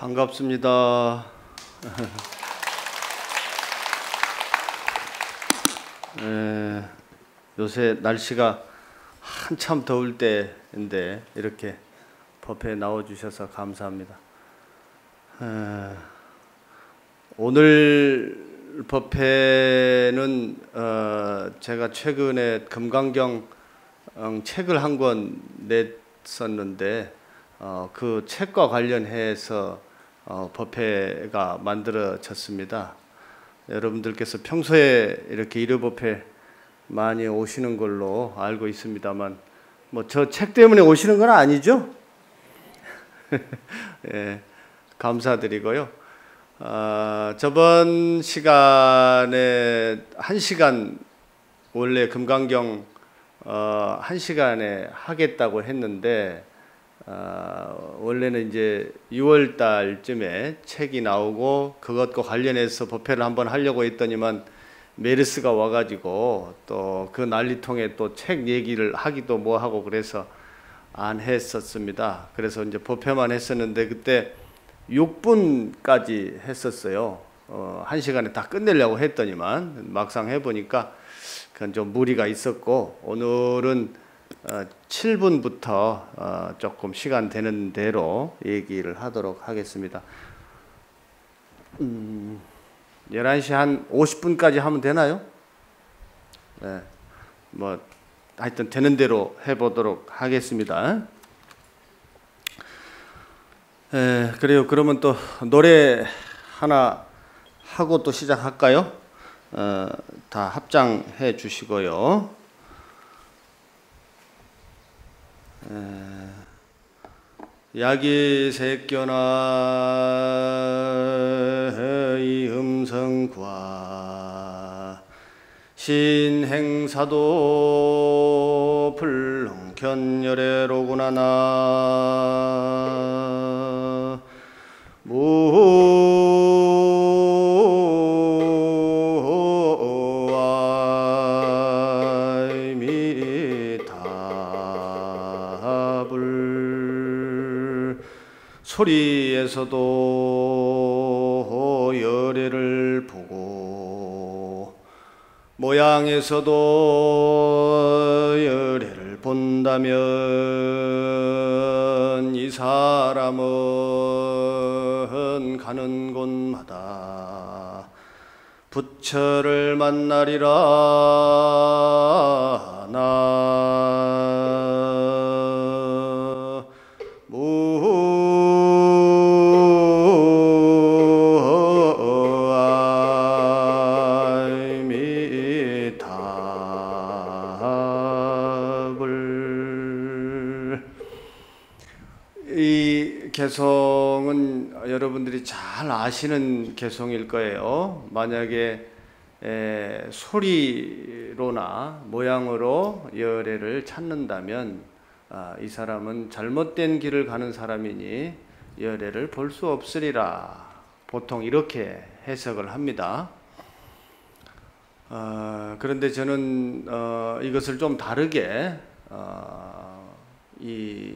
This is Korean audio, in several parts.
반갑습니다. 요새 날씨가 한참 더울 때인데 이렇게 법회에 나와주셔서 감사합니다. 오늘 법회는 제가 최근에 금강경 책을 한 권 냈었는데 그 책과 관련해서 법회가 만들어졌습니다. 여러분들께서 평소에 이렇게 일요법회 많이 오시는 걸로 알고 있습니다만 뭐 저 책 때문에 오시는 건 아니죠? 예, 감사드리고요. 저번 시간에 1시간 원래 금강경 1시간에 하겠다고 했는데 원래는 이제 6월 달쯤에 책이 나오고 그것과 관련해서 법회를 한번 하려고 했더니만 메르스가 와가지고 또 그 난리통에 또 책 얘기를 하기도 뭐하고 그래서 안 했었습니다. 그래서 이제 법회만 했었는데 그때 6분까지 했었어요. 1시간에 다 끝내려고 했더니만 막상 해보니까 그건 좀 무리가 있었고 오늘은 7분부터 조금 시간 되는 대로 얘기를 하도록 하겠습니다. 11시 한 50분까지 하면 되나요? 네, 뭐 하여튼 되는 대로 해보도록 하겠습니다. 그래요. 그러면 또 노래 하나 하고 또 시작할까요? 다 합장해 주시고요. 야기색견의 음성과 신행사도 불능견열애로구나 나 소리에서도 열애를 보고 모양에서도 열애를 본다면 이 사람은 가는 곳마다 부처를 만나리라 나 이 개성은 여러분들이 잘 아시는 개성일 거예요. 만약에 소리로나 모양으로 열애를 찾는다면 이 사람은 잘못된 길을 가는 사람이니 열애를 볼 수 없으리라. 보통 이렇게 해석을 합니다. 그런데 저는 이것을 좀 다르게 이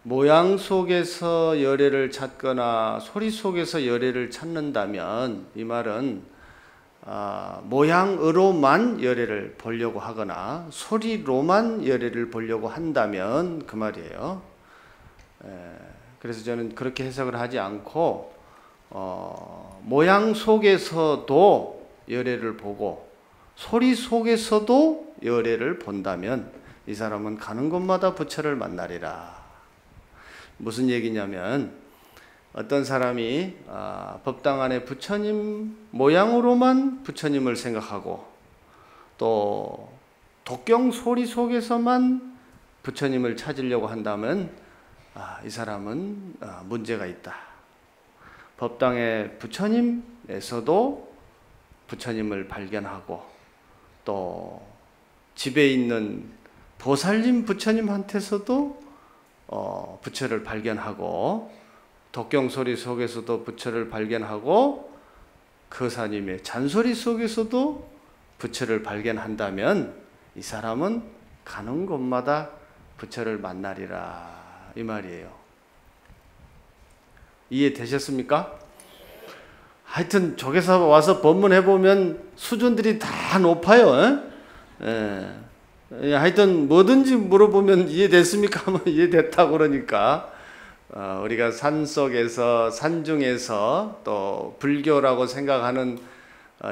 모양 속에서 열애를 찾거나 소리 속에서 열애를 찾는다면 이 말은 모양으로만 열애를 보려고 하거나 소리로만 열애를 보려고 한다면 그 말이에요. 그래서 저는 그렇게 해석을 하지 않고 모양 속에서도 열애를 보고 소리 속에서도 열애를 본다면 이 사람은 가는 곳마다 부처를 만나리라. 무슨 얘기냐면 어떤 사람이 법당 안에 부처님 모양으로만 부처님을 생각하고 또 독경 소리 속에서만 부처님을 찾으려고 한다면 이 사람은 문제가 있다. 법당의 부처님에서도 부처님을 발견하고 또 집에 있는 보살님 부처님한테서도 부처를 발견하고 독경소리 속에서도 부처를 발견하고 거사님의 잔소리 속에서도 부처를 발견한다면 이 사람은 가는 곳마다 부처를 만나리라 이 말이에요. 이해되셨습니까? 하여튼 조계사 와서 법문해 보면 수준들이 다 높아요. 하여튼 뭐든지 물어보면 이해됐습니까? 하면 이해됐다고 그러니까 우리가 산속에서 산중에서 또 불교라고 생각하는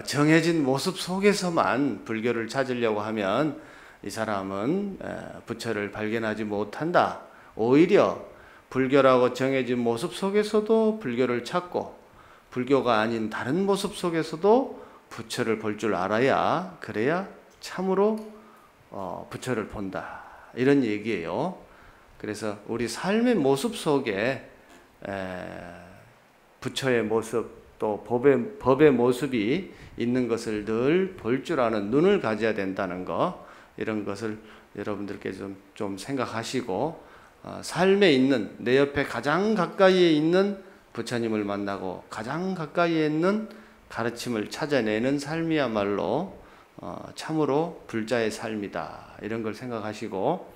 정해진 모습 속에서만 불교를 찾으려고 하면 이 사람은 부처를 발견하지 못한다. 오히려 불교라고 정해진 모습 속에서도 불교를 찾고 불교가 아닌 다른 모습 속에서도 부처를 볼 줄 알아야 그래야 참으로 부처를 본다. 이런 얘기예요. 그래서 우리 삶의 모습 속에 부처의 모습 또 법의 모습이 있는 것을 늘 볼 줄 아는 눈을 가져야 된다는 거, 이런 것을 여러분들께 좀 생각하시고 삶에 있는 내 옆에 가장 가까이에 있는 부처님을 만나고 가장 가까이에 있는 가르침을 찾아내는 삶이야말로 참으로 불자의 삶이다. 이런 걸 생각하시고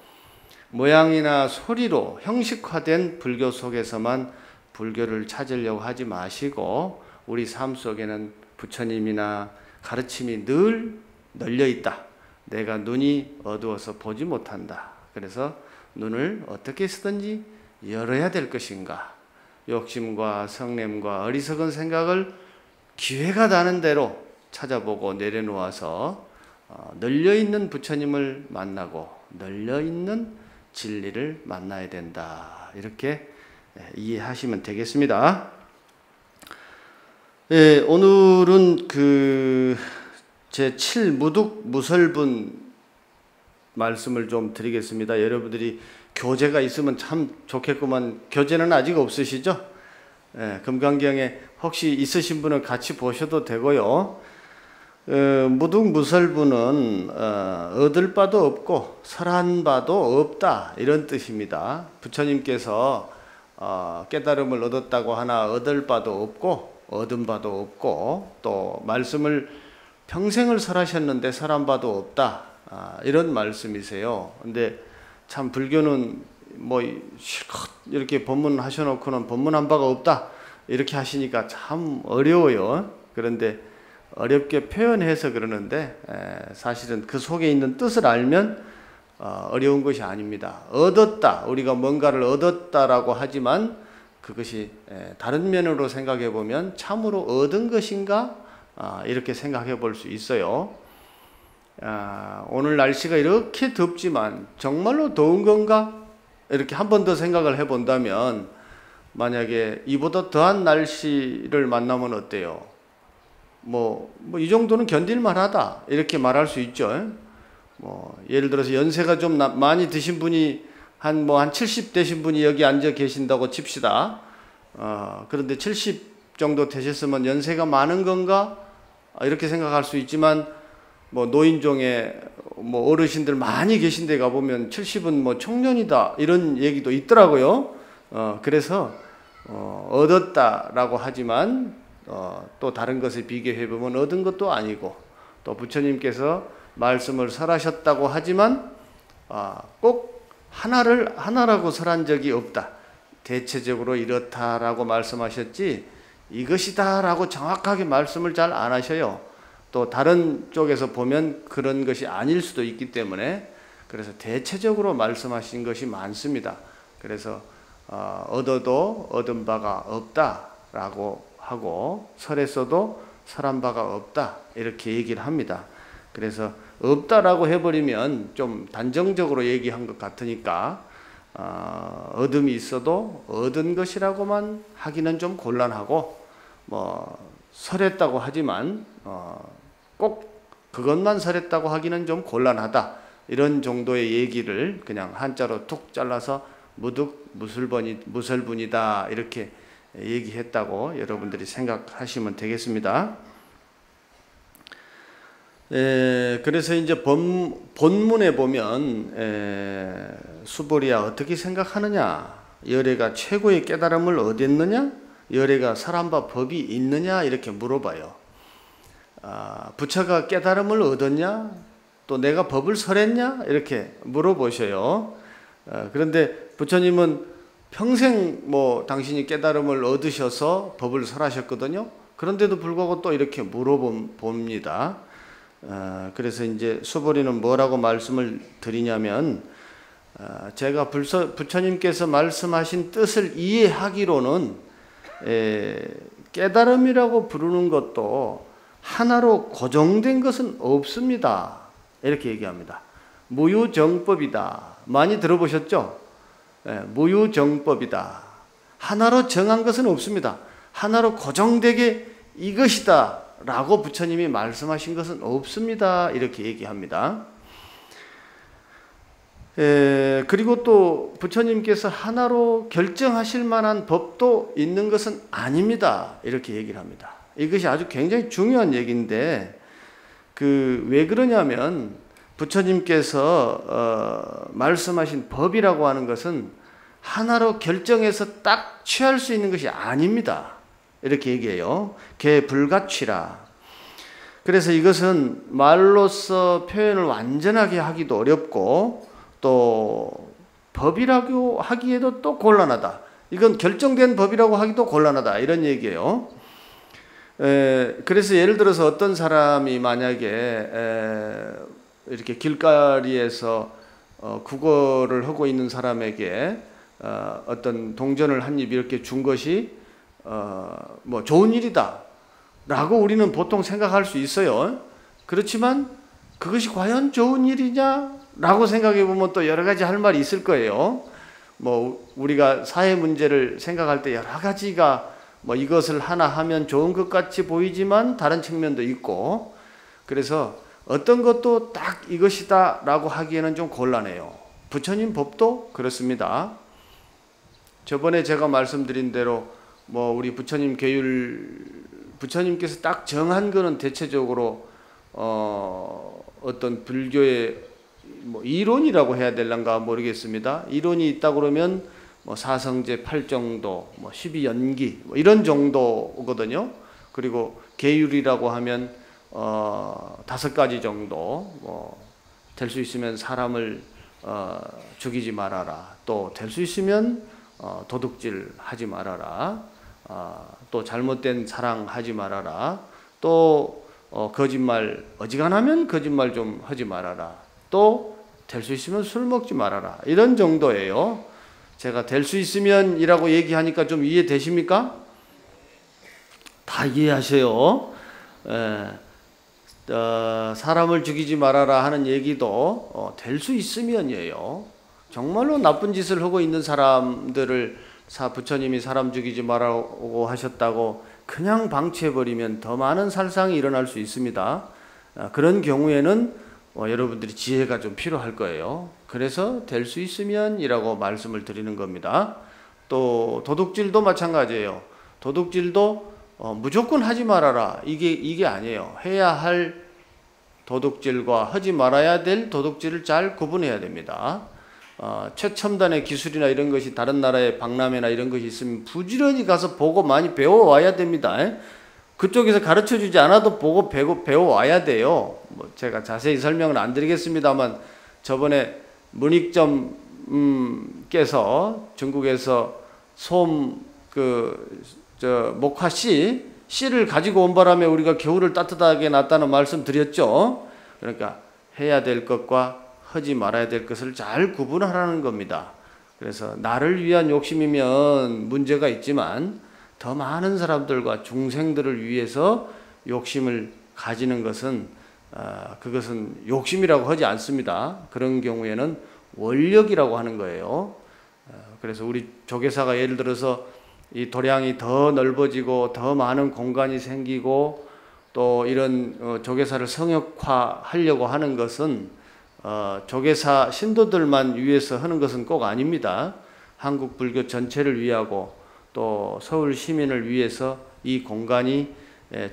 모양이나 소리로 형식화된 불교 속에서만 불교를 찾으려고 하지 마시고 우리 삶 속에는 부처님이나 가르침이 늘 널려 있다. 내가 눈이 어두워서 보지 못한다. 그래서 눈을 어떻게 쓰든지 열어야 될 것인가. 욕심과 성냄과 어리석은 생각을 기회가 나는 대로 찾아보고 내려놓아서 널려있는 부처님을 만나고 널려있는 진리를 만나야 된다. 이렇게 이해하시면 되겠습니다. 오늘은 제7 무득무설분 말씀을 좀 드리겠습니다. 여러분들이 교재가 있으면 참 좋겠구만. 교재는 아직 없으시죠? 금강경에 혹시 있으신 분은 같이 보셔도 되고요. 무득무설분은 얻을 바도 없고 설한 바도 없다, 이런 뜻입니다. 부처님께서 깨달음을 얻었다고 하나 얻을 바도 없고 얻은 바도 없고 또 말씀을 평생을 설하셨는데 설한 바도 없다, 이런 말씀이세요. 근데 참 불교는 뭐 실컷 이렇게 법문 하셔놓고는 법문한 바가 없다 이렇게 하시니까 참 어려워요. 그런데 어렵게 표현해서 그러는데 사실은 그 속에 있는 뜻을 알면 어려운 것이 아닙니다. 얻었다, 우리가 뭔가를 얻었다라고 하지만 그것이 다른 면으로 생각해 보면 참으로 얻은 것인가, 이렇게 생각해 볼 수 있어요. 오늘 날씨가 이렇게 덥지만 정말로 더운 건가? 이렇게 한 번 더 생각을 해본다면 만약에 이보다 더한 날씨를 만나면 어때요? 이 정도는 견딜만 하다, 이렇게 말할 수 있죠. 예를 들어서 연세가 좀 많이 드신 분이 한 70 되신 분이 여기 앉아 계신다고 칩시다. 그런데 70 정도 되셨으면 연세가 많은 건가? 이렇게 생각할 수 있지만 노인종에 어르신들 많이 계신 데 가보면 70은 청년이다, 이런 얘기도 있더라고요. 그래서 얻었다라고 하지만 또 다른 것에 비교해보면 얻은 것도 아니고, 또 부처님께서 말씀을 설하셨다고 하지만 꼭 하나라고 설한 적이 없다. 대체적으로 이렇다라고 말씀하셨지 이것이다라고 정확하게 말씀을 잘 안 하셔요. 또 다른 쪽에서 보면 그런 것이 아닐 수도 있기 때문에, 그래서 대체적으로 말씀하신 것이 많습니다. 그래서 얻어도 얻은 바가 없다라고 하고 설했어도 설한 바가 없다, 이렇게 얘기를 합니다. 그래서 없다라고 해버리면 좀 단정적으로 얘기한 것 같으니까 얻음이 있어도 얻은 것이라고만 하기는 좀 곤란하고, 설했다고 하지만 꼭 그것만 설했다고 하기는 좀 곤란하다, 이런 정도의 얘기를 그냥 한자로 툭 잘라서 무득무설분이다 이렇게 얘기했다고 여러분들이 생각하시면 되겠습니다. 그래서 이제 본문에 보면 수보리야 어떻게 생각하느냐, 열애가 최고의 깨달음을 얻었느냐, 열애가 설한 바 법이 있느냐, 이렇게 물어봐요. 부처가 깨달음을 얻었냐, 또 내가 법을 설했냐, 이렇게 물어보셔요. 그런데 부처님은 평생 뭐 당신이 깨달음을 얻으셔서 법을 설하셨거든요. 그런데도 불구하고 또 이렇게 물어봅니다. 그래서 이제 수보리는 뭐라고 말씀을 드리냐면, 제가 부처님께서 말씀하신 뜻을 이해하기로는 깨달음이라고 부르는 것도 하나로 고정된 것은 없습니다. 이렇게 얘기합니다. 무유정법이다. 많이 들어보셨죠? 무유정법이다. 하나로 정한 것은 없습니다. 하나로 고정되게 이것이다 라고 부처님이 말씀하신 것은 없습니다. 이렇게 얘기합니다. 그리고 또 부처님께서 하나로 결정하실 만한 법도 있는 것은 아닙니다. 이렇게 얘기를 합니다. 이것이 아주 굉장히 중요한 얘기인데, 왜 그러냐면 부처님께서 말씀하신 법이라고 하는 것은 하나로 결정해서 딱 취할 수 있는 것이 아닙니다. 이렇게 얘기해요. 개불가취라. 그래서 이것은 말로서 표현을 완전하게 하기도 어렵고, 또 법이라고 하기에도 또 곤란하다. 이건 결정된 법이라고 하기도 곤란하다. 이런 얘기예요. 그래서 예를 들어서 어떤 사람이 만약에 이렇게 길거리에서 국어를 하고 있는 사람에게 어떤 동전을 한 입 이렇게 준 것이 뭐 좋은 일이다 라고 우리는 보통 생각할 수 있어요. 그렇지만 그것이 과연 좋은 일이냐 라고 생각해 보면 또 여러 가지 할 말이 있을 거예요. 뭐 우리가 사회 문제를 생각할 때 여러 가지가 뭐 이것을 하나 하면 좋은 것 같이 보이지만 다른 측면도 있고, 그래서 어떤 것도 딱 이것이다 라고 하기에는 좀 곤란해요. 부처님 법도 그렇습니다. 저번에 제가 말씀드린 대로 뭐 우리 부처님 부처님께서 딱 정한 거는 대체적으로 어떤 불교의 뭐 이론이라고 해야 될란가 모르겠습니다. 이론이 있다 그러면 뭐 사성제 8정도, 뭐 12연기 뭐 이런 정도거든요. 그리고 계율이라고 하면 5가지 정도, 뭐 될 수 있으면 사람을 죽이지 말아라. 또 될 수 있으면 도둑질 하지 말아라. 또 잘못된 사랑 하지 말아라. 또 거짓말, 어지간하면 거짓말 좀 하지 말아라. 또 될 수 있으면 술 먹지 말아라. 이런 정도예요. 제가 될 수 있으면 이라고 얘기하니까 좀 이해되십니까? 다 이해하세요. 사람을 죽이지 말아라 하는 얘기도 될 수 있으면이에요. 정말로 나쁜 짓을 하고 있는 사람들을 부처님이 사람 죽이지 말라고 하셨다고 그냥 방치해버리면 더 많은 살상이 일어날 수 있습니다. 그런 경우에는 여러분들이 지혜가 좀 필요할 거예요. 그래서 될 수 있으면 이라고 말씀을 드리는 겁니다. 또 도둑질도 마찬가지예요. 도둑질도 무조건 하지 말아라. 이게 아니에요. 해야 할 도둑질과 하지 말아야 될 도둑질을 잘 구분해야 됩니다. 최첨단의 기술이나 이런 것이 다른 나라의 박람회나 이런 것이 있으면 부지런히 가서 보고 많이 배워와야 됩니다. 그쪽에서 가르쳐주지 않아도 보고 배워와야 돼요. 뭐 제가 자세히 설명은 안 드리겠습니다만, 저번에 문익점께서 중국에서 목화 씨를 가지고 온 바람에 우리가 겨울을 따뜻하게 놨다는 말씀 드렸죠. 그러니까 해야 될 것과 하지 말아야 될 것을 잘 구분하라는 겁니다. 그래서 나를 위한 욕심이면 문제가 있지만 더 많은 사람들과 중생들을 위해서 욕심을 가지는 것은 그것은 욕심이라고 하지 않습니다. 그런 경우에는 원력이라고 하는 거예요. 그래서 우리 조계사가 예를 들어서 이 도량이 더 넓어지고 더 많은 공간이 생기고 또 이런 조계사를 성역화하려고 하는 것은 조계사 신도들만 위해서 하는 것은 꼭 아닙니다. 한국 불교 전체를 위하고 또 서울 시민을 위해서 이 공간이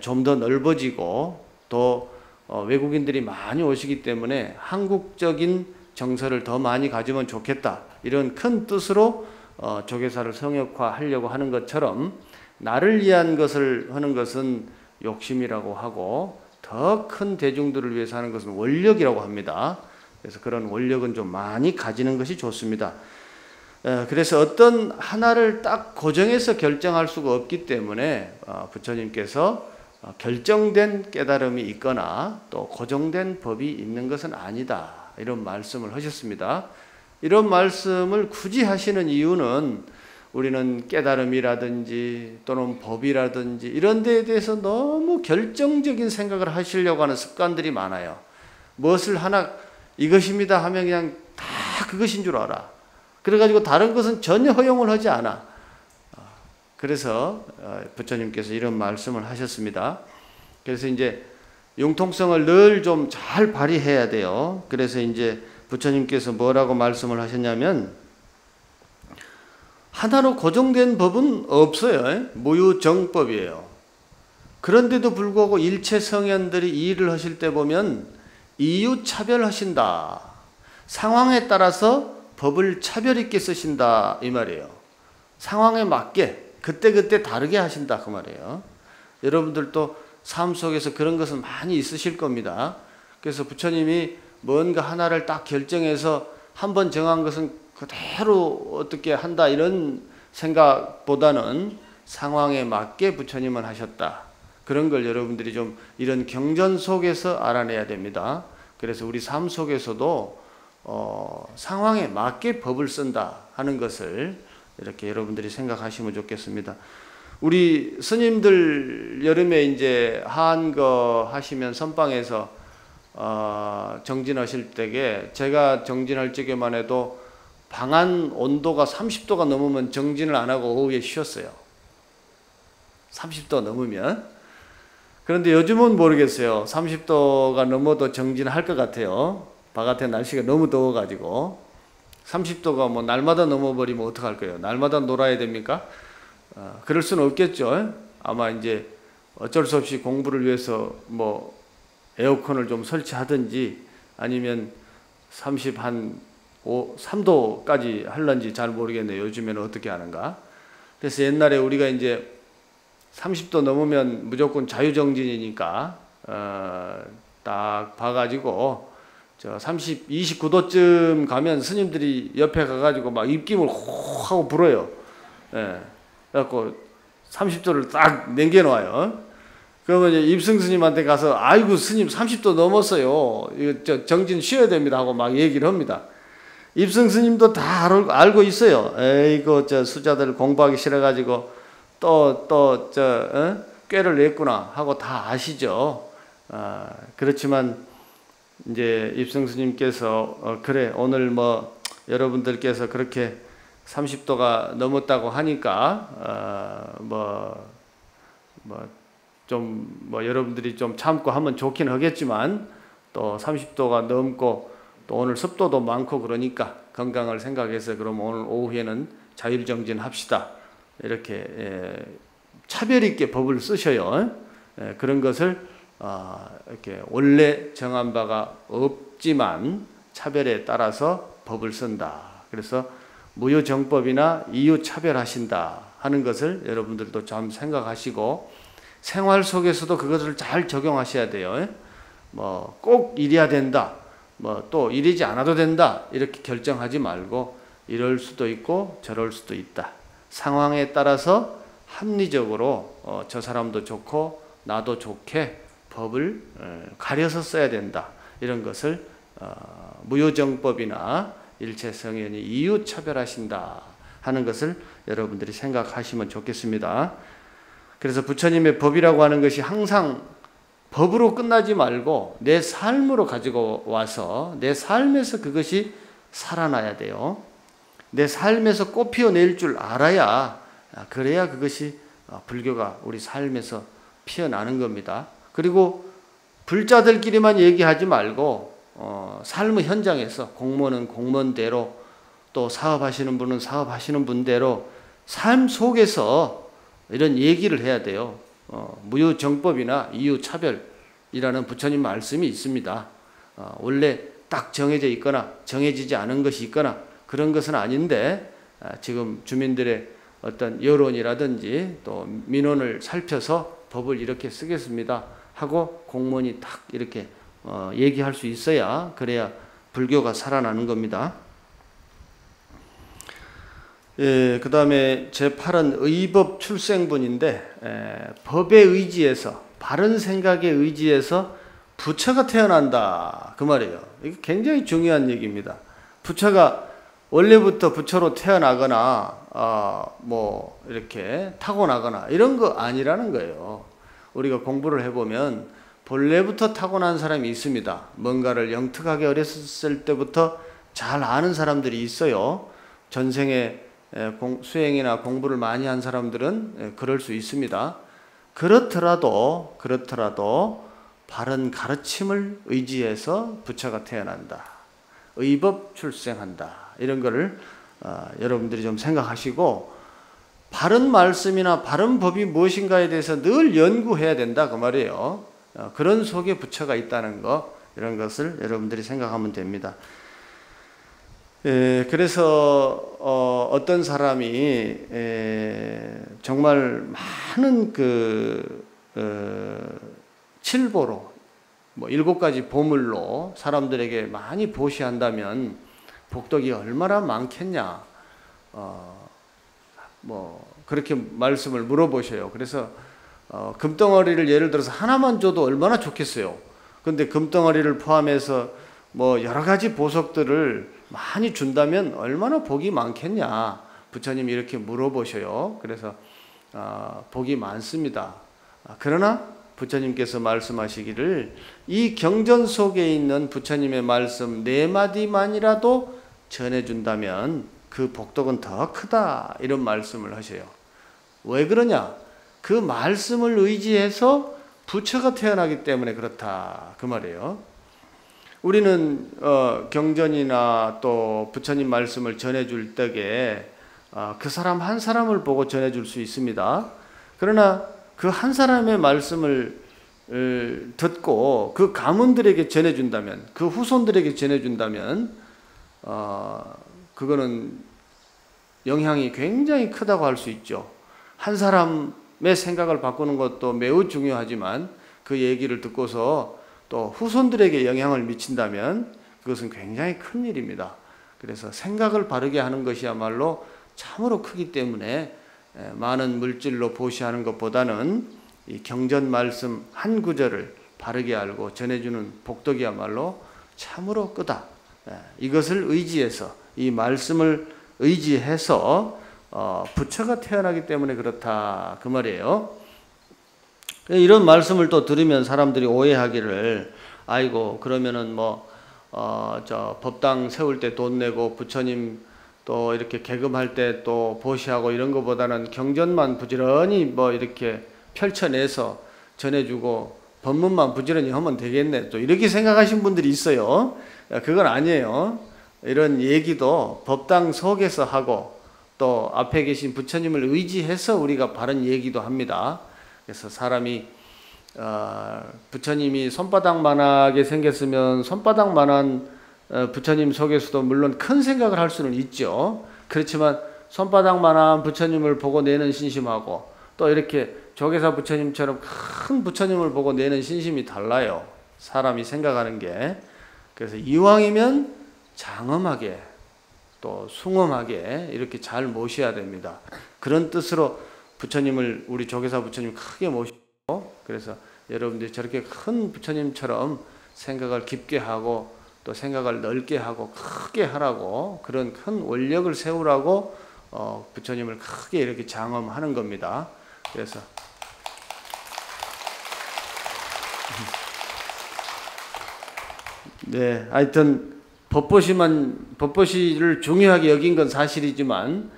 좀 더 넓어지고 또 외국인들이 많이 오시기 때문에 한국적인 정서를 더 많이 가지면 좋겠다. 이런 큰 뜻으로 조계사를 성역화하려고 하는 것처럼 나를 위한 것을 하는 것은 욕심이라고 하고 더 큰 대중들을 위해서 하는 것은 원력이라고 합니다. 그래서 그런 원력은 좀 많이 가지는 것이 좋습니다. 그래서 어떤 하나를 딱 고정해서 결정할 수가 없기 때문에 부처님께서 결정된 깨달음이 있거나 또 고정된 법이 있는 것은 아니다, 이런 말씀을 하셨습니다. 이런 말씀을 굳이 하시는 이유는 우리는 깨달음이라든지 또는 법이라든지 이런 데에 대해서 너무 결정적인 생각을 하시려고 하는 습관들이 많아요. 무엇을 하나 이것입니다 하면 그냥 다 그것인 줄 알아. 그래가지고 다른 것은 전혀 허용을 하지 않아. 그래서 부처님께서 이런 말씀을 하셨습니다. 그래서 이제 융통성을 늘 좀 잘 발휘해야 돼요. 그래서 이제 부처님께서 뭐라고 말씀을 하셨냐면, 하나로 고정된 법은 없어요. 무유정법이에요. 그런데도 불구하고 일체 성현들이 이 일을 하실 때 보면 이유차별하신다. 상황에 따라서 법을 차별 있게 쓰신다, 이 말이에요. 상황에 맞게 그때그때 다르게 하신다, 그 말이에요. 여러분들도 삶 속에서 그런 것은 많이 있으실 겁니다. 그래서 부처님이 뭔가 하나를 딱 결정해서 한번 정한 것은 그대로 어떻게 한다, 이런 생각보다는 상황에 맞게 부처님은 하셨다. 그런 걸 여러분들이 좀 이런 경전 속에서 알아내야 됩니다. 그래서 우리 삶 속에서도 상황에 맞게 법을 쓴다 하는 것을 이렇게 여러분들이 생각하시면 좋겠습니다. 우리 스님들 여름에 이제 한거 하시면 선방에서 정진하실 때에, 제가 정진할 적에만 해도 방안 온도가 30도가 넘으면 정진을 안 하고 오후에 쉬었어요. 30도 넘으면. 그런데 요즘은 모르겠어요. 30도가 넘어도 정진할 것 같아요. 바깥에 날씨가 너무 더워가지고. 30도가 뭐 날마다 넘어버리면 어떡할 거예요? 날마다 놀아야 됩니까? 그럴 수는 없겠죠. 아마 이제 어쩔 수 없이 공부를 위해서 뭐 에어컨을 좀 설치하든지 아니면 3도까지 할런지 잘 모르겠네요. 요즘에는 어떻게 하는가. 그래서 옛날에 우리가 이제 30도 넘으면 무조건 자유정진이니까 딱 봐가지고 저 29도쯤 가면 스님들이 옆에 가가지고 막 입김을 혹 하고 불어요. 예. 그래갖고 30도를 딱 남겨놓아요. 그러면 이제 입승 스님한테 가서, 아이고 스님 30도 넘었어요. 이거 정진 쉬어야 됩니다 하고 막 얘기를 합니다. 입승 스님도 다 알고 있어요. 에이고 저 수자들 공부하기 싫어가지고 꾀를 냈구나 하고 다 아시죠. 그렇지만 이제 입승 스님께서 그래 오늘 뭐 여러분들께서 그렇게 30도가 넘었다고 하니까 여러분들이 좀 참고 하면 좋긴 하겠지만, 또 30도가 넘고 또 오늘 습도도 많고 그러니까 건강을 생각해서 그럼 오늘 오후에는 자율정진 합시다. 이렇게 차별 있게 법을 쓰셔요. 그런 것을 이렇게 원래 정한 바가 없지만 차별에 따라서 법을 쓴다. 그래서 무효정법이나 이유차별하신다 하는 것을 여러분들도 좀 생각하시고 생활 속에서도 그것을 잘 적용하셔야 돼요. 뭐 꼭 이래야 된다, 뭐 또 이러지 않아도 된다, 이렇게 결정하지 말고 이럴 수도 있고 저럴 수도 있다. 상황에 따라서 합리적으로 저 사람도 좋고 나도 좋게 법을 가려서 써야 된다. 이런 것을 무효정법이나 일체성현이 이유차별하신다 하는 것을 여러분들이 생각하시면 좋겠습니다. 그래서 부처님의 법이라고 하는 것이 항상 법으로 끝나지 말고 내 삶으로 가지고 와서 내 삶에서 그것이 살아나야 돼요. 내 삶에서 꽃피어낼 줄 알아야, 그래야 그것이 불교가 우리 삶에서 피어나는 겁니다. 그리고 불자들끼리만 얘기하지 말고 삶의 현장에서 공무원은 공무원대로, 또 사업하시는 분은 사업하시는 분대로 삶 속에서 이런 얘기를 해야 돼요. 무효정법이나 이유차별이라는 부처님 말씀이 있습니다. 원래 딱 정해져 있거나 정해지지 않은 것이 있거나 그런 것은 아닌데, 지금 주민들의 어떤 여론이라든지 또 민원을 살펴서 법을 이렇게 쓰겠습니다 하고 공무원이 딱 이렇게 얘기할 수 있어야, 그래야 불교가 살아나는 겁니다. 예, 그 다음에 제8은 의법 출생분인데, 법에 의지해서, 바른 생각에 의지해서 부처가 태어난다. 그 말이에요. 이게 굉장히 중요한 얘기입니다. 부처가 원래부터 부처로 태어나거나, 뭐, 이렇게 타고나거나, 이런 거 아니라는 거예요. 우리가 공부를 해보면, 본래부터 타고난 사람이 있습니다. 뭔가를 영특하게 어렸을 때부터 잘 아는 사람들이 있어요. 전생에 수행이나 공부를 많이 한 사람들은 그럴 수 있습니다. 그렇더라도 바른 가르침을 의지해서 부처가 태어난다. 의법 출생한다. 이런 거를 여러분들이 좀 생각하시고, 바른 말씀이나 바른 법이 무엇인가에 대해서 늘 연구해야 된다. 그 말이에요. 그런 속에 부처가 있다는 거, 이런 것을 여러분들이 생각하면 됩니다. 그래서 어떤 사람이 정말 많은 칠보로, 뭐 7가지 보물로 사람들에게 많이 보시한다면 복덕이 얼마나 많겠냐, 뭐 그렇게 말씀을 물어보셔요. 그래서 금덩어리를 예를 들어서 하나만 줘도 얼마나 좋겠어요. 근데 금덩어리를 포함해서 뭐 여러 가지 보석들을 많이 준다면 얼마나 복이 많겠냐, 부처님이 이렇게 물어보셔요. 그래서 복이 많습니다. 그러나 부처님께서 말씀하시기를, 이 경전 속에 있는 부처님의 말씀 4마디만이라도 전해준다면 그 복덕은 더 크다, 이런 말씀을 하셔요. 왜 그러냐? 그 말씀을 의지해서 부처가 태어나기 때문에 그렇다, 그 말이에요. 우리는 경전이나 또 부처님 말씀을 전해줄 때에 그 사람 한 사람을 보고 전해줄 수 있습니다. 그러나 그 한 사람의 말씀을 듣고 그 가문들에게 전해준다면, 그 후손들에게 전해준다면 그거는 영향이 굉장히 크다고 할 수 있죠. 한 사람의 생각을 바꾸는 것도 매우 중요하지만 그 얘기를 듣고서 또 후손들에게 영향을 미친다면 그것은 굉장히 큰 일입니다. 그래서 생각을 바르게 하는 것이야말로 참으로 크기 때문에 많은 물질로 보시하는 것보다는 이 경전 말씀 한 구절을 바르게 알고 전해주는 복덕이야말로 참으로 크다. 이것을 의지해서, 이 말씀을 의지해서 부처가 태어나기 때문에 그렇다, 그 말이에요. 이런 말씀을 또 들으면 사람들이 오해하기를, 아이고 그러면은 뭐 법당 세울 때 돈 내고 부처님 또 이렇게 개금할 때 또 보시하고 이런 것보다는 경전만 부지런히 뭐 이렇게 펼쳐내서 전해주고 법문만 부지런히 하면 되겠네, 또 이렇게 생각하신 분들이 있어요. 그건 아니에요. 이런 얘기도 법당 속에서 하고 또 앞에 계신 부처님을 의지해서 우리가 바른 얘기도 합니다. 그래서 사람이 부처님이 손바닥만하게 생겼으면 손바닥만한 부처님 속에서도 물론 큰 생각을 할 수는 있죠. 그렇지만 손바닥만한 부처님을 보고 내는 신심하고 또 이렇게 조계사 부처님처럼 큰 부처님을 보고 내는 신심이 달라요. 사람이 생각하는 게. 그래서 이왕이면 장엄하게 또 숭엄하게 이렇게 잘 모셔야 됩니다. 그런 뜻으로 부처님을, 우리 조계사 부처님 크게 모시고, 그래서 여러분들이 저렇게 큰 부처님처럼 생각을 깊게 하고 또 생각을 넓게 하고 크게 하라고, 그런 큰 원력을 세우라고 부처님을 크게 이렇게 장엄하는 겁니다. 그래서 네, 하여튼 법보시를 중요하게 여긴 건 사실이지만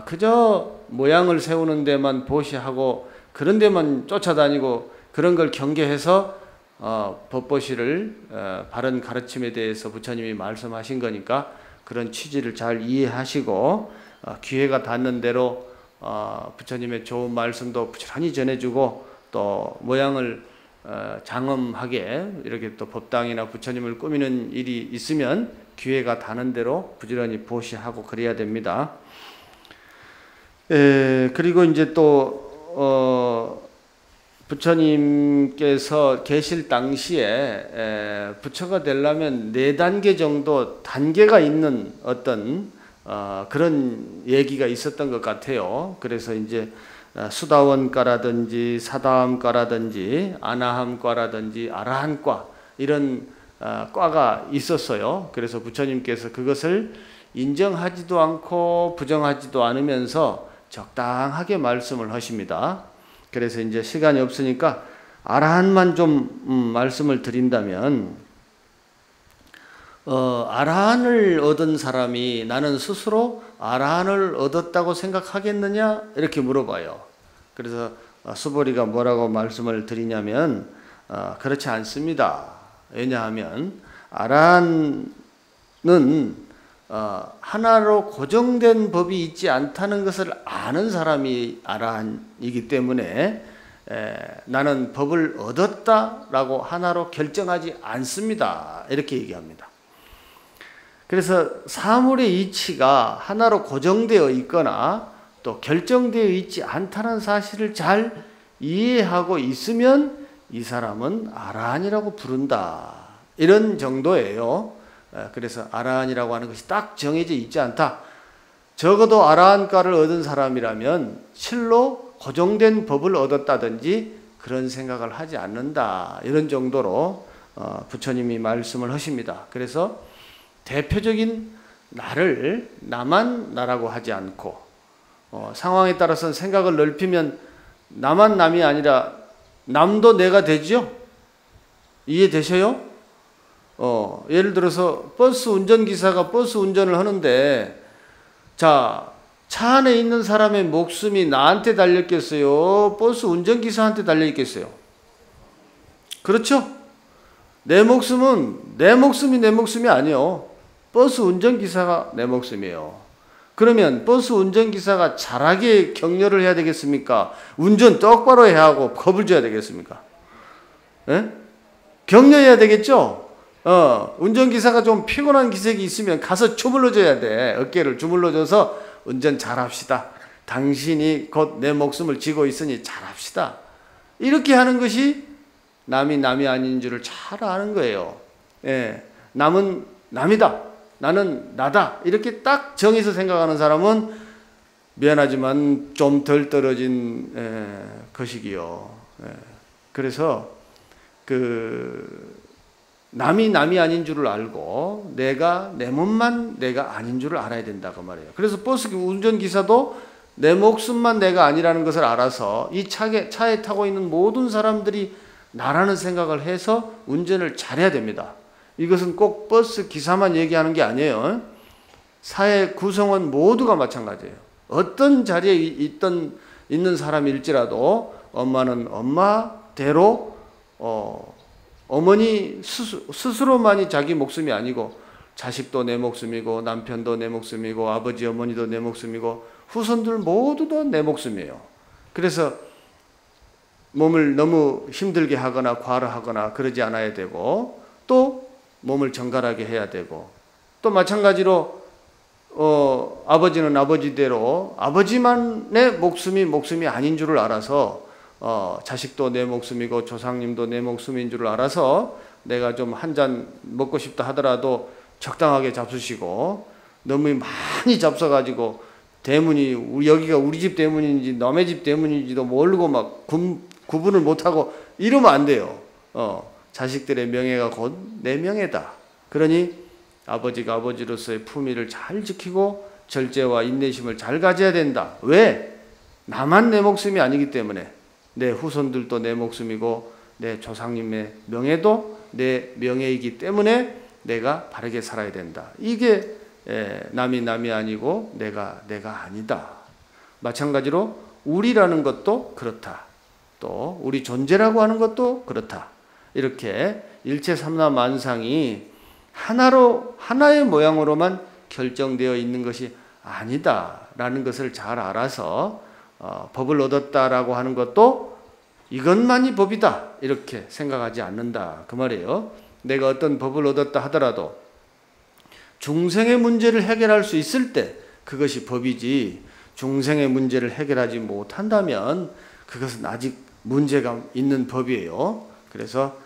그저 모양을 세우는 데만 보시하고 그런 데만 쫓아다니고 그런 걸 경계해서 법보시를 바른 가르침에 대해서 부처님이 말씀하신 거니까 그런 취지를 잘 이해하시고 기회가 닿는 대로 부처님의 좋은 말씀도 부지런히 전해주고 또 모양을 장엄하게 이렇게 또 법당이나 부처님을 꾸미는 일이 있으면 기회가 닿는 대로 부지런히 보시하고 그래야 됩니다. 그리고 이제 또 부처님께서 계실 당시에 부처가 되려면 4단계 정도 단계가 있는 어떤 그런 얘기가 있었던 것 같아요. 그래서 이제 수다원과라든지 사다함과라든지 아나함과라든지 아라한과 이런 과가 있었어요. 그래서 부처님께서 그것을 인정하지도 않고 부정하지도 않으면서 적당하게 말씀을 하십니다. 그래서 이제 시간이 없으니까 아라한만 좀 말씀을 드린다면, 아라한을 얻은 사람이 나는 스스로 아라한을 얻었다고 생각하겠느냐 이렇게 물어봐요. 그래서 수보리가 뭐라고 말씀을 드리냐면 그렇지 않습니다. 왜냐하면 아라한은 하나로 고정된 법이 있지 않다는 것을 아는 사람이 아라한이기 때문에 나는 법을 얻었다라고 하나로 결정하지 않습니다. 이렇게 얘기합니다. 그래서 사물의 이치가 하나로 고정되어 있거나 또 결정되어 있지 않다는 사실을 잘 이해하고 있으면 이 사람은 아라한이라고 부른다. 이런 정도예요. 그래서 아라한이라고 하는 것이 딱 정해져 있지 않다. 적어도 아라한과를 얻은 사람이라면 실로 고정된 법을 얻었다든지 그런 생각을 하지 않는다. 이런 정도로 부처님이 말씀을 하십니다. 그래서 대표적인 나를 나만 나라고 하지 않고 상황에 따라서는 생각을 넓히면 나만 남이 아니라 남도 내가 되죠? 이해되셔요? 예를 들어서 버스 운전기사가 버스 운전을 하는데, 자, 차 안에 있는 사람의 목숨이 나한테 달렸겠어요? 버스 운전기사한테 달려있겠어요? 그렇죠? 내 목숨은 내 목숨이 아니에요. 버스 운전기사가 내 목숨이에요. 그러면 버스 운전기사가 잘하게 격려를 해야 되겠습니까? 운전 똑바로 해야 하고 겁을 줘야 되겠습니까? 예? 격려해야 되겠죠? 운전기사가 좀 피곤한 기색이 있으면 가서 주물러줘야 돼. 어깨를 주물러줘서 운전 잘합시다. 당신이 곧 내 목숨을 쥐고 있으니 잘합시다. 이렇게 하는 것이 남이 아닌 줄을 잘 아는 거예요. 예, 남은 남이다. 나는 나다. 이렇게 딱 정해서 생각하는 사람은 미안하지만 좀 덜 떨어진 것이기요. 그래서 남이 아닌 줄을 알고 내가 내 몸만 내가 아닌 줄을 알아야 된다고 말해요. 그래서 버스 운전기사도 내 목숨만 내가 아니라는 것을 알아서 이 차에 타고 있는 모든 사람들이 나라는 생각을 해서 운전을 잘해야 됩니다. 이것은 꼭 버스 기사만 얘기하는 게 아니에요. 사회 구성원 모두가 마찬가지예요. 어떤 자리에 있는 사람일지라도 엄마는 엄마대로 어머니 스스로만이 자기 목숨이 아니고 자식도 내 목숨이고 남편도 내 목숨이고 아버지 어머니도 내 목숨이고 후손들 모두도 내 목숨이에요. 그래서 몸을 너무 힘들게 하거나 과로하거나 그러지 않아야 되고 또 몸을 정갈하게 해야 되고 또 마찬가지로 아버지는 아버지대로 아버지만의 목숨이 아닌 줄을 알아서 자식도 내 목숨이고 조상님도 내 목숨인 줄을 알아서 내가 좀 한 잔 먹고 싶다 하더라도 적당하게 잡수시고 너무 많이 잡숴가지고 대문이 여기가 우리 집 대문인지 남의 집 대문인지도 모르고 막 구분을 못하고 이러면 안 돼요. 자식들의 명예가 곧 내 명예다. 그러니 아버지가 아버지로서의 품위를 잘 지키고 절제와 인내심을 잘 가져야 된다. 왜? 나만 내 목숨이 아니기 때문에 내 후손들도 내 목숨이고 내 조상님의 명예도 내 명예이기 때문에 내가 바르게 살아야 된다. 이게 남이 아니고 내가 아니다. 마찬가지로 우리라는 것도 그렇다. 또 우리 존재라고 하는 것도 그렇다. 이렇게 일체 삼라 만상이 하나의 모양으로만 결정되어 있는 것이 아니다라는 것을 잘 알아서 법을 얻었다라고 하는 것도 이것만이 법이다 이렇게 생각하지 않는다 그 말이에요. 내가 어떤 법을 얻었다 하더라도 중생의 문제를 해결할 수 있을 때 그것이 법이지, 중생의 문제를 해결하지 못한다면 그것은 아직 문제가 있는 법이에요. 그래서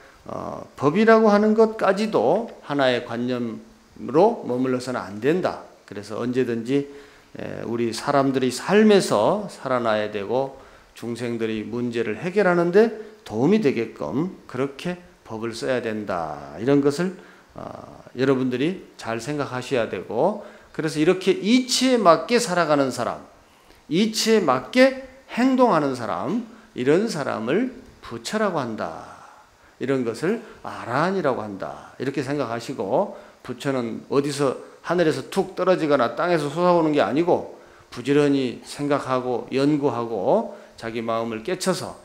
법이라고 하는 것까지도 하나의 관념으로 머물러서는 안 된다. 그래서 언제든지 우리 사람들이 삶에서 살아나야 되고 중생들이 문제를 해결하는데 도움이 되게끔 그렇게 법을 써야 된다. 이런 것을 여러분들이 잘 생각하셔야 되고, 그래서 이렇게 이치에 맞게 살아가는 사람, 이치에 맞게 행동하는 사람, 이런 사람을 부처라고 한다. 이런 것을 아라한이라고 한다. 이렇게 생각하시고, 부처는 어디서 하늘에서 툭 떨어지거나 땅에서 솟아오는 게 아니고 부지런히 생각하고 연구하고 자기 마음을 깨쳐서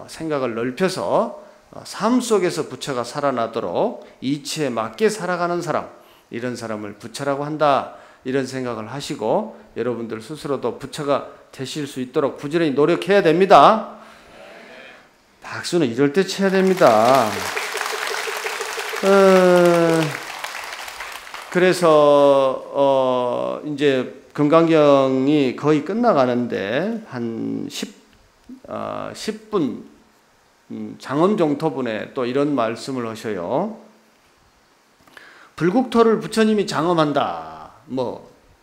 생각을 넓혀서 삶 속에서 부처가 살아나도록 이치에 맞게 살아가는 사람, 이런 사람을 부처라고 한다. 이런 생각을 하시고 여러분들 스스로도 부처가 되실 수 있도록 부지런히 노력해야 됩니다. 박수는 이럴 때 쳐야 됩니다. 그래서 이제 금강경이 거의 끝나가는데 한 10분 장엄정토분에 또 이런 말씀을 하셔요. 불국토를 부처님이 장엄한다.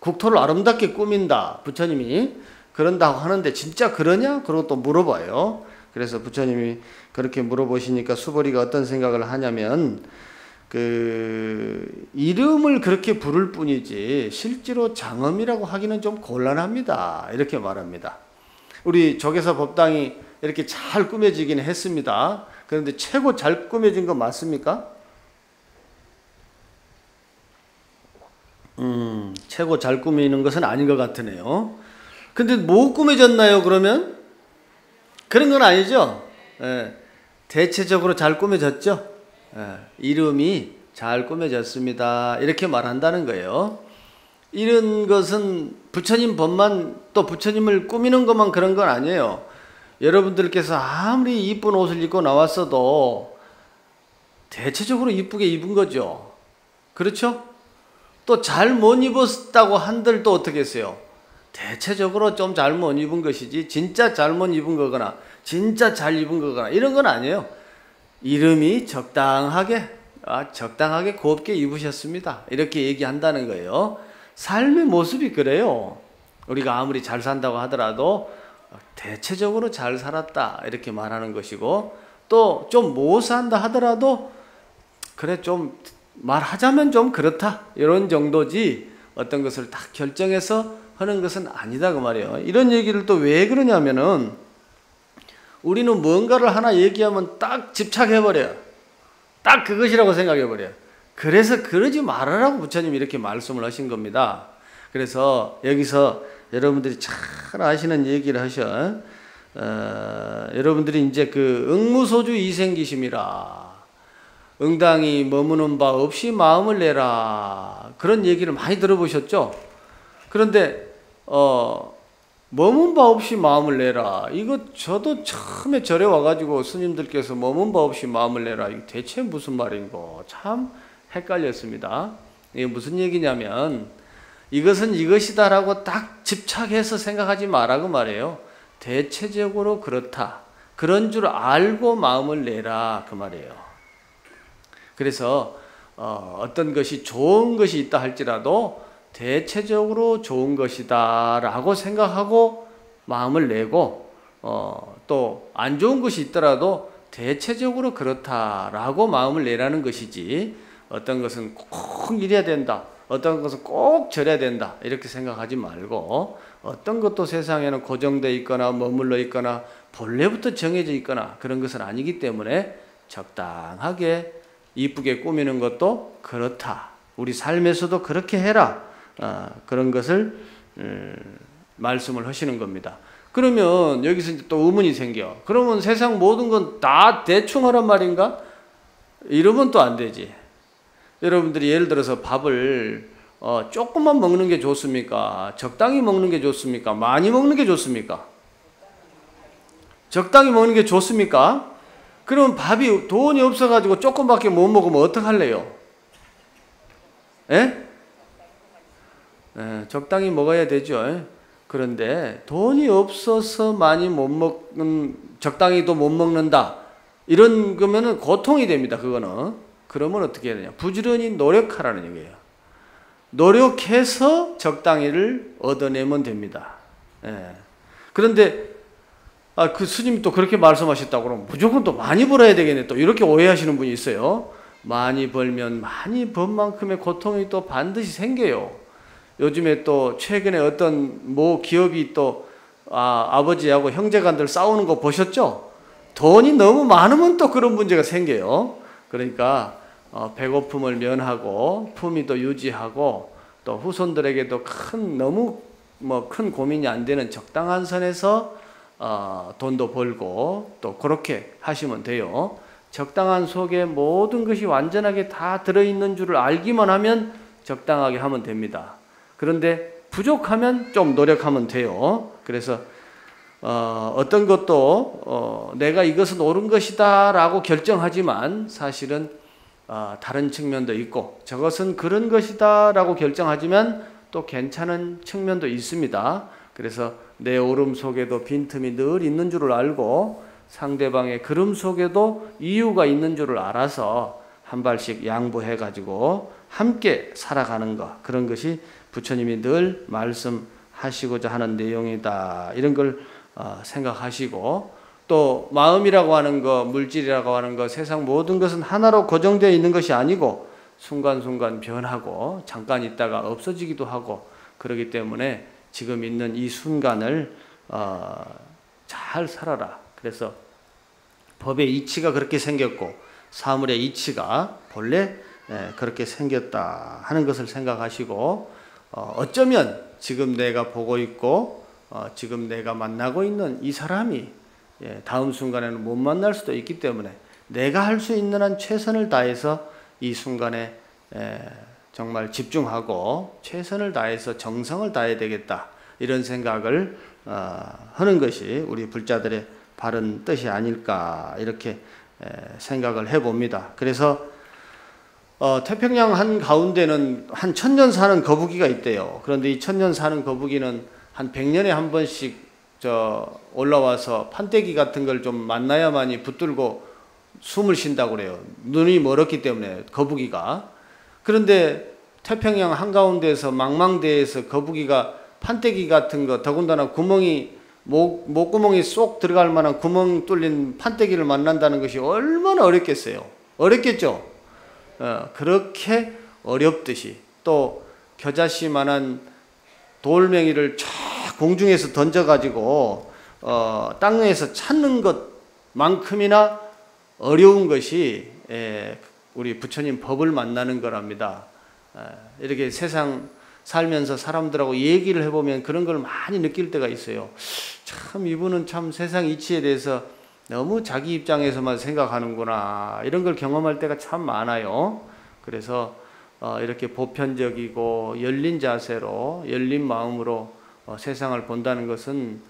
국토를 아름답게 꾸민다. 부처님이 그런다고 하는데 진짜 그러냐? 그러고 또 물어봐요. 그래서 부처님이 그렇게 물어보시니까 수보리가 어떤 생각을 하냐면, 이름을 그렇게 부를 뿐이지 실제로 장엄이라고 하기는 좀 곤란합니다. 이렇게 말합니다. 우리 조계사 법당이 이렇게 잘 꾸며지긴 했습니다. 그런데 최고 잘 꾸며진 거 맞습니까? 최고 잘 꾸미는 것은 아닌 것 같으네요. 근데 뭐 꾸며졌나요, 그러면? 그런 건 아니죠? 대체적으로 잘 꾸며졌죠? 이름이 잘 꾸며졌습니다. 이렇게 말한다는 거예요. 이런 것은 부처님 법만, 또 부처님을 꾸미는 것만 그런 건 아니에요. 여러분들께서 아무리 이쁜 옷을 입고 나왔어도 대체적으로 이쁘게 입은 거죠. 그렇죠? 또 잘 못 입었다고 한들 또 어떻게 했어요? 대체적으로 좀 잘 못 입은 것이지 진짜 잘못 입은 거거나 진짜 잘 입은 거거나 이런 건 아니에요. 이름이 적당하게 곱게 입으셨습니다. 이렇게 얘기한다는 거예요. 삶의 모습이 그래요. 우리가 아무리 잘 산다고 하더라도 대체적으로 잘 살았다 이렇게 말하는 것이고, 또 좀 못 산다 하더라도 그래 좀 말하자면 좀 그렇다 이런 정도지 어떤 것을 딱 결정해서 하는 것은 아니다 그 말이에요. 이런 얘기를 또 왜 그러냐면은 우리는 뭔가를 하나 얘기하면 딱 집착해버려요. 딱 그것이라고 생각해버려요. 그래서 그러지 말아라고 부처님이 이렇게 말씀을 하신 겁니다. 그래서 여기서 여러분들이 잘 아시는 얘기를 하셔. 여러분들이 이제 응무소주 이생기심이라, 응당이 머무는 바 없이 마음을 내라, 그런 얘기를 많이 들어보셨죠? 그런데 머문 바 없이 마음을 내라, 이거 저도 처음에 절에 와가지고 스님들께서 머문 바 없이 마음을 내라, 이게 대체 무슨 말인고 참 헷갈렸습니다. 이게 무슨 얘기냐면 이것은 이것이다라고 딱 집착해서 생각하지 마라 그 말이에요. 대체적으로 그렇다, 그런 줄 알고 마음을 내라 그 말이에요. 그래서 어떤 것이 좋은 것이 있다 할지라도 대체적으로 좋은 것이다 라고 생각하고 마음을 내고, 또 안 좋은 것이 있더라도 대체적으로 그렇다라고 마음을 내라는 것이지, 어떤 것은 꼭 이래야 된다, 어떤 것은 꼭 저래야 된다 이렇게 생각하지 말고, 어떤 것도 세상에는 고정되어 있거나 머물러 있거나 본래부터 정해져 있거나 그런 것은 아니기 때문에 적당하게 이쁘게 꾸미는 것도 그렇다, 우리 삶에서도 그렇게 해라, 그런 것을 말씀을 하시는 겁니다. 그러면 여기서 이제 또 의문이 생겨. 그러면 세상 모든 건 다 대충 하란 말인가? 이러면 또 안 되지. 여러분들이 예를 들어서 밥을 조금만 먹는 게 좋습니까? 적당히 먹는 게 좋습니까? 많이 먹는 게 좋습니까? 적당히 먹는 게 좋습니까? 그럼 밥이 돈이 없어가지고 조금밖에 못 먹으면 어떡할래요? 예? 적당히 먹어야 되죠. 그런데 돈이 없어서 많이 못 먹는, 적당히도 못 먹는다, 이런 거면은 고통이 됩니다. 그거는. 그러면 어떻게 해야 되냐? 부지런히 노력하라는 얘기예요. 노력해서 적당히를 얻어내면 됩니다. 예. 그런데 그 스님이 또 그렇게 말씀하셨다고 그러면 무조건 또 많이 벌어야 되겠네, 또 이렇게 오해하시는 분이 있어요. 많이 벌면 많이 번 만큼의 고통이 또 반드시 생겨요. 요즘에 또 최근에 어떤 모 기업이 또 아버지하고 형제간들 싸우는 거 보셨죠? 돈이 너무 많으면 또 그런 문제가 생겨요. 그러니까 배고픔을 면하고 품위도 유지하고 또 후손들에게도 너무 큰 고민이 안 되는 적당한 선에서 돈도 벌고 또 그렇게 하시면 돼요. 적당한 속에 모든 것이 완전하게 다 들어있는 줄을 알기만 하면 적당하게 하면 됩니다. 그런데 부족하면 좀 노력하면 돼요. 그래서 어떤 것도 내가 이것은 옳은 것이다 라고 결정하지만 사실은 다른 측면도 있고 저것은 그런 것이다 라고 결정하지만 또 괜찮은 측면도 있습니다. 그래서 내 옳음 속에도 빈틈이 늘 있는 줄을 알고 상대방의 그름 속에도 이유가 있는 줄을 알아서 한 발씩 양보해 가지고 함께 살아가는 것, 그런 것이 부처님이 늘 말씀하시고자 하는 내용이다, 이런 걸 생각하시고, 또 마음이라고 하는 것, 물질이라고 하는 것, 세상 모든 것은 하나로 고정되어 있는 것이 아니고 순간순간 변하고 잠깐 있다가 없어지기도 하고 그렇기 때문에 지금 있는 이 순간을 잘 살아라. 그래서 법의 이치가 그렇게 생겼고 사물의 이치가 본래 그렇게 생겼다 하는 것을 생각하시고, 어쩌면 지금 내가 보고 있고 지금 내가 만나고 있는 이 사람이 다음 순간에는 못 만날 수도 있기 때문에 내가 할 수 있는 한 최선을 다해서 이 순간에 정말 집중하고 최선을 다해서 정성을 다해야 되겠다, 이런 생각을 하는 것이 우리 불자들의 바른 뜻이 아닐까, 이렇게 생각을 해봅니다. 그래서 태평양 한가운데는 한 1000년 사는 거북이가 있대요. 그런데 이 1000년 사는 거북이는 한 100년에 한 번씩 올라와서 판때기 같은 걸 좀 만나야만이 붙들고 숨을 쉰다고 그래요. 눈이 멀었기 때문에 거북이가. 그런데 태평양 한가운데에서 망망대해에서 거북이가 판때기 같은 거, 더군다나 목구멍이 쏙 들어갈 만한 구멍 뚫린 판때기를 만난다는 것이 얼마나 어렵겠어요. 어렵겠죠? 그렇게 어렵듯이 또 겨자씨만한 돌멩이를 쫙 공중에서 던져가지고 땅에서 찾는 것만큼이나 어려운 것이 우리 부처님 법을 만나는 거랍니다. 이렇게 세상 살면서 사람들하고 얘기를 해보면 그런 걸 많이 느낄 때가 있어요. 참 이분은 참 세상 이치에 대해서 너무 자기 입장에서만 생각하는구나, 이런 걸 경험할 때가 참 많아요. 그래서 이렇게 보편적이고 열린 자세로 열린 마음으로 세상을 본다는 것은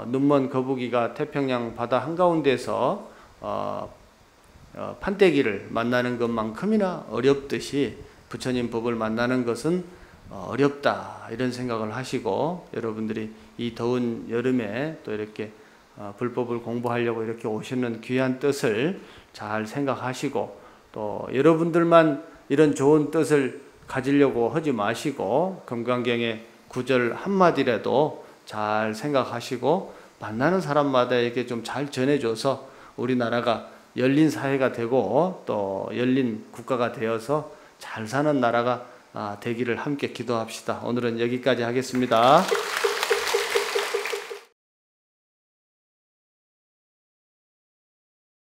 눈먼 거북이가 태평양 바다 한가운데서 판때기를 만나는 것만큼이나 어렵듯이 부처님 법을 만나는 것은 어렵다, 이런 생각을 하시고, 여러분들이 이 더운 여름에 또 이렇게 불법을 공부하려고 이렇게 오시는 귀한 뜻을 잘 생각하시고, 또 여러분들만 이런 좋은 뜻을 가지려고 하지 마시고 금강경의 구절 한마디라도 잘 생각하시고 만나는 사람마다 이렇게 좀 잘 전해줘서 우리나라가 열린 사회가 되고 또 열린 국가가 되어서 잘 사는 나라가 되기를 함께 기도합시다. 오늘은 여기까지 하겠습니다.